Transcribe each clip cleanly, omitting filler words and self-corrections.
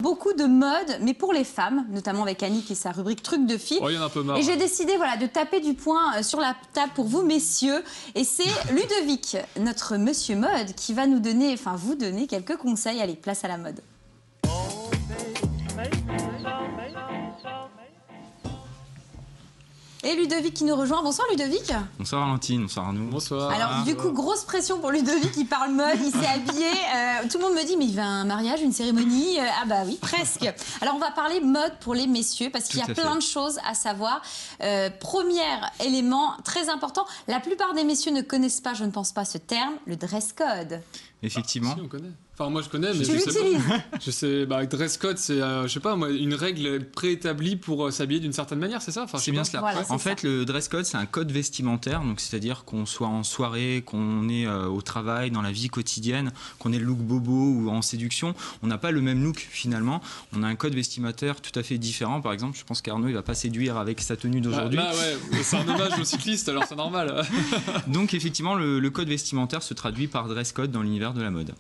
Beaucoup de mode, mais pour les femmes, notamment avec Annick et sa rubrique Trucs de filles. Oh, il y en a un peu marre. Et j'ai décidé de taper du poing sur la table pour vous, messieurs. Et c'est Ludovic, notre monsieur mode, qui va nous donner, vous donner quelques conseils. Allez, place à la mode. Et Ludovic qui nous rejoint. Bonsoir Ludovic. Bonsoir Valentine, bonsoir Arnaud. Bonsoir. Alors du coup, grosse pression pour Ludovic, il parle mode, il s'est habillé. Tout le monde me dit, mais il va à un mariage, une cérémonie. Ah bah oui, presque. Alors on va parler mode pour les messieurs, parce qu'il y a plein de choses à savoir. Premier élément très important, la plupart des messieurs ne connaissent pas, je ne pense pas, ce terme, le dress code. Effectivement. Si, on connaît. Enfin, moi je connais, mais tu l'utilises. Je sais, dress code, c'est, je sais pas, moi, une règle préétablie pour s'habiller d'une certaine manière, c'est ça? C'est bien cela. Voilà, en fait, le dress code, c'est un code vestimentaire, donc c'est-à-dire qu'on soit en soirée, qu'on est au travail, dans la vie quotidienne, qu'on ait le look bobo ou en séduction, on n'a pas le même look finalement. On a un code vestimentaire tout à fait différent. Par exemple, je pense qu'Arnaud, il va pas séduire avec sa tenue d'aujourd'hui. Là, ouais, c'est un hommage aux cyclistes, alors c'est normal. Donc effectivement, le code vestimentaire se traduit par dress code dans l'univers de la mode.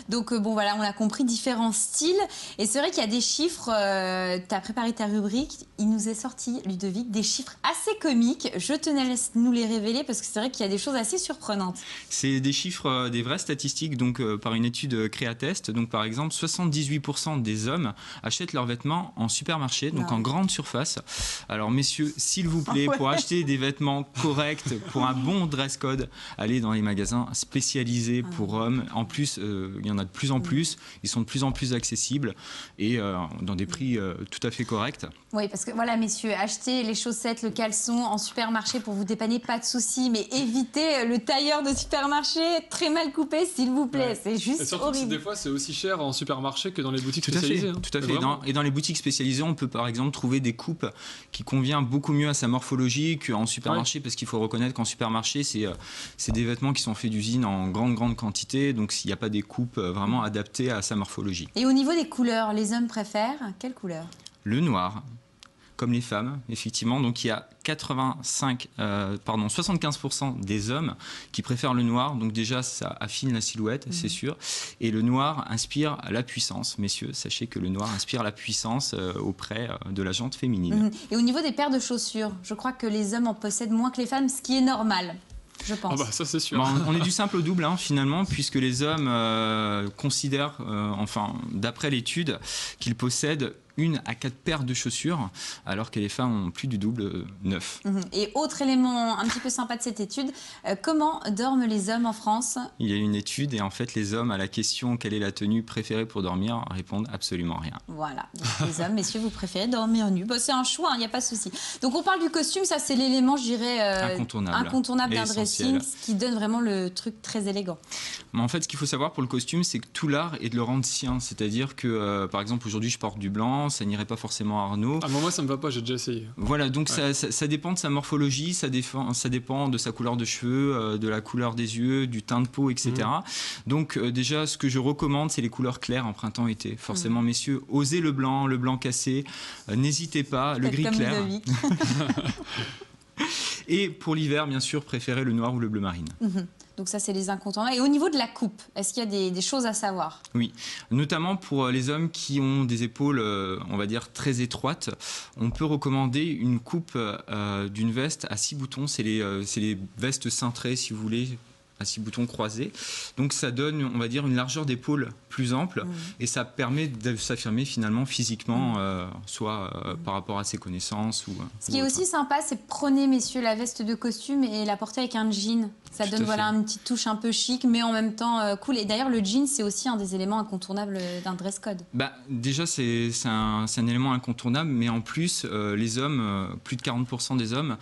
Donc bon voilà, on a compris différents styles et c'est vrai qu'il y a des chiffres, tu as préparé ta rubrique, il nous est sorti Ludovic des chiffres assez comiques, je te laisse nous les révéler parce que c'est vrai qu'il y a des choses assez surprenantes. C'est des chiffres, des vraies statistiques donc par une étude Créatest, donc par exemple 78% des hommes achètent leurs vêtements en supermarché, donc en grande surface. Alors messieurs, s'il vous plaît, pour acheter des vêtements corrects, pour un bon dress code, allez dans les magasins spécialisés pour hommes, en plus il y en a de plus en plus, ils sont de plus en plus accessibles et dans des prix tout à fait corrects. Oui, parce que voilà, messieurs, achetez les chaussettes, le caleçon en supermarché pour vous dépanner, pas de soucis, mais évitez le tailleur de supermarché très mal coupé, s'il vous plaît. Ouais. C'est juste et surtout horrible. Que des fois, c'est aussi cher en supermarché que dans les boutiques tout spécialisées. Tout à fait. Et dans les boutiques spécialisées, on peut par exemple trouver des coupes qui conviennent beaucoup mieux à sa morphologie qu'en supermarché, parce qu'il faut reconnaître qu'en supermarché, c'est des vêtements qui sont faits d'usine en grande quantité, donc s'il n'y a pas des coupes vraiment adaptées à sa morphologie. Et au niveau des couleurs, les hommes préfèrent quelle couleur? Le noir, comme les femmes, effectivement. Donc il y a 75% des hommes qui préfèrent le noir. Donc déjà, ça affine la silhouette, c'est sûr. Et le noir inspire la puissance. Messieurs, sachez que le noir inspire la puissance auprès de la gente féminine. Et au niveau des paires de chaussures, je crois que les hommes en possèdent moins que les femmes, ce qui est normal. Je pense. Ah bah ça c'est sûr. Bon, on est du simple au double finalement, puisque les hommes considèrent, d'après l'étude, qu'ils possèdent 1 à 4 paires de chaussures, alors que les femmes ont plus du double, 9. Et autre élément un petit peu sympa de cette étude, comment dorment les hommes en France? Il y a une étude et en fait les hommes à la question quelle est la tenue préférée pour dormir répondent absolument rien. Voilà, donc, les hommes, messieurs, vous préférez dormir nu. Bon, c'est un choix, il n'y a pas de souci. Donc on parle du costume, ça c'est l'élément, je dirais, incontournable d'un dressing, ce qui donne vraiment le truc très élégant. Mais en fait, ce qu'il faut savoir pour le costume, c'est que tout l'art est de le rendre sien. C'est-à-dire que, par exemple, aujourd'hui je porte du blanc, ça n'irait pas forcément à Arnaud. Ah, moi ça me va pas, j'ai déjà essayé. Voilà, donc ça dépend de sa morphologie, ça dépend de sa couleur de cheveux, de la couleur des yeux, du teint de peau, etc. Donc déjà, ce que je recommande, c'est les couleurs claires en printemps-été. Forcément, messieurs, osez le blanc cassé, n'hésitez pas, le gris clair. Et pour l'hiver, bien sûr, préférez le noir ou le bleu marine. Donc ça, c'est les incontournables. Et au niveau de la coupe, est-ce qu'il y a des choses à savoir? Oui, notamment pour les hommes qui ont des épaules, on va dire, très étroites, on peut recommander une coupe d'une veste à 6 boutons. C'est les vestes cintrées, si vous voulez, à 6 boutons croisés. Donc ça donne, on va dire, une largeur d'épaule plus ample et ça permet de s'affirmer finalement physiquement, soit par rapport à ses connaissances ou... Ce qui est aussi sympa, c'est prenez, messieurs, la veste de costume et la porter avec un jean. Ça donne une petite touche un peu chic, mais en même temps cool. Et d'ailleurs, le jean, c'est aussi un des éléments incontournables d'un dress code. Déjà, c'est un élément incontournable, mais en plus, les hommes, plus de 40% des hommes,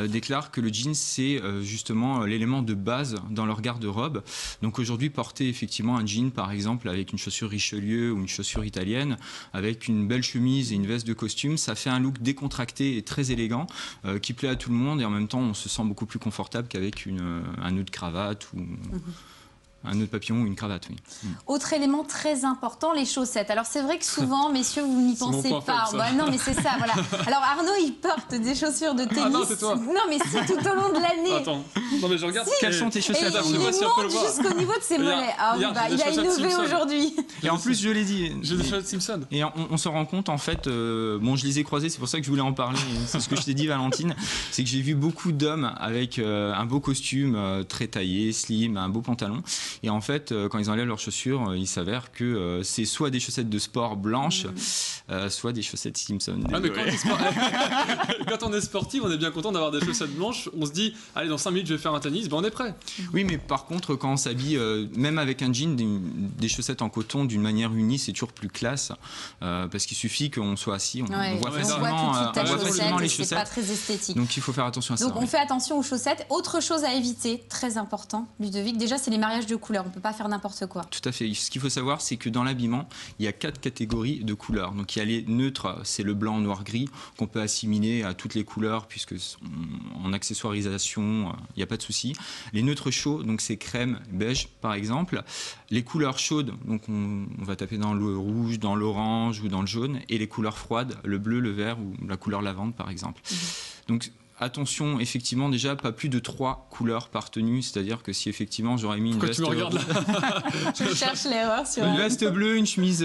déclarent que le jean, c'est justement l'élément de base dans leur garde-robe. Donc aujourd'hui, porter effectivement un jean, par exemple, avec une chaussure Richelieu ou une chaussure italienne, avec une belle chemise et une veste de costume, ça fait un look décontracté et très élégant, qui plaît à tout le monde, et en même temps, on se sent beaucoup plus confortable qu'avec un nœud de cravate ou... Un nœud de papillon ou une cravate, oui. Autre élément très important, les chaussettes. Alors c'est vrai que souvent, messieurs, vous n'y pensez pas. Bah, non, mais c'est ça, voilà. Alors Arnaud, il porte des chaussures de tennis. Ah non, c'est toi. Non, mais c'est tout au long de l'année. Attends, non mais je regarde. Si. Quelles sont tes chaussettes, Et Arnaud? il les Si on peut le monte voir. jusqu'au niveau de ses mollets. Ah, Regarde, bah, j'ai il des a chaussettes innové Simpson. aujourd'hui. Et en plus, je l'ai dit. J'ai des chaussettes Simpson. Et on se rend compte, en fait, bon, je les ai croisés, c'est pour ça que je voulais en parler. C'est ce que je t'ai dit, Valentine. C'est que j'ai vu beaucoup d'hommes avec un beau costume, très taillé, slim, un beau pantalon. Et en fait, quand ils enlèvent leurs chaussures, il s'avère que c'est soit des chaussettes de sport blanches, soit des chaussettes Simpson. Ah, mais quand on est sportif, on est bien content d'avoir des chaussettes blanches. On se dit, allez, dans 5 minutes, je vais faire un tennis. Ben, on est prêt. Oui, mais par contre, quand on s'habille, même avec un jean, des chaussettes en coton d'une manière unie, c'est toujours plus classe. Parce qu'il suffit qu'on soit assis, on voit On voit tout de facilement, suite ta on voit facilement les chaussette, c'est pas chaussettes. très esthétique. Donc il faut faire attention à ça. Donc on ouais. fait attention aux chaussettes. Autre chose à éviter, très important, Ludovic, déjà c'est les mariages de couleurs, on peut pas faire n'importe quoi. Tout à fait. Ce qu'il faut savoir, c'est que dans l'habillement, il y a 4 catégories de couleurs. Donc il y a les neutres, c'est le blanc, noir, gris, qu'on peut assimiler à toutes les couleurs, puisque en accessoirisation, il n'y a pas de souci. Les neutres chauds, donc c'est crème, beige par exemple. Les couleurs chaudes, donc on va taper dans le rouge, dans l'orange ou dans le jaune. Et les couleurs froides, le bleu, le vert ou la couleur lavande par exemple. Donc attention, effectivement, déjà, pas plus de 3 couleurs par tenue. C'est-à-dire que si effectivement j'aurais mis Pourquoi tu me regardes là? Je cherche l'erreur sur une veste bleue, une chemise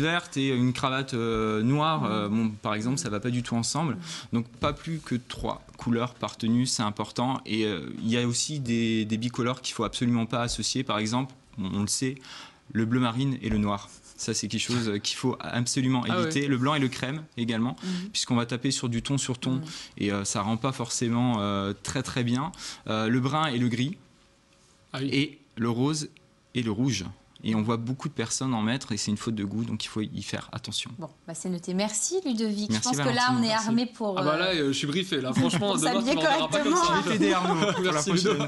verte et une cravate noire, bon, par exemple, ça va pas du tout ensemble. Donc pas plus que 3 couleurs par tenue, c'est important. Et il y a aussi des bicolores qu'il faut absolument pas associer. Par exemple, on le sait, le bleu marine et le noir. Ça, c'est quelque chose qu'il faut absolument éviter. Ouais. Le blanc et le crème également, puisqu'on va taper sur du ton sur ton et ça rend pas forcément très très bien. Le brun et le gris, et le rose et le rouge. Et on voit beaucoup de personnes en mettre et c'est une faute de goût, donc il faut y faire attention. Bon, bah c'est noté. Merci Ludovic. Merci, je pense Valentine, que là, on est merci. armé pour... Ah bah là, je suis briefé là. Franchement, pour demain, tu s'habiller m'en verras pas comme ça. correctement. Je vais t'aider, Arnaud, pour la Merci, prochaine. Ludo.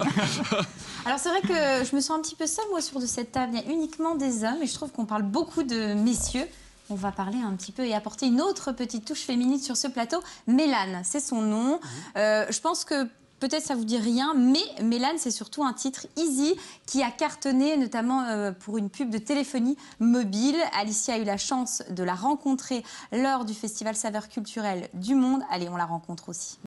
Alors c'est vrai que je me sens un petit peu seule, moi, sur de cette table. Il y a uniquement des hommes et je trouve qu'on parle beaucoup de messieurs. On va parler un petit peu et apporter une autre petite touche féminine sur ce plateau. Mélane, c'est son nom. Je pense que peut-être ça vous dit rien, mais Mélane, c'est surtout un titre easy qui a cartonné, notamment pour une pub de téléphonie mobile. Alicia a eu la chance de la rencontrer lors du festival Saveurs culturelles du Monde. Allez, on la rencontre aussi.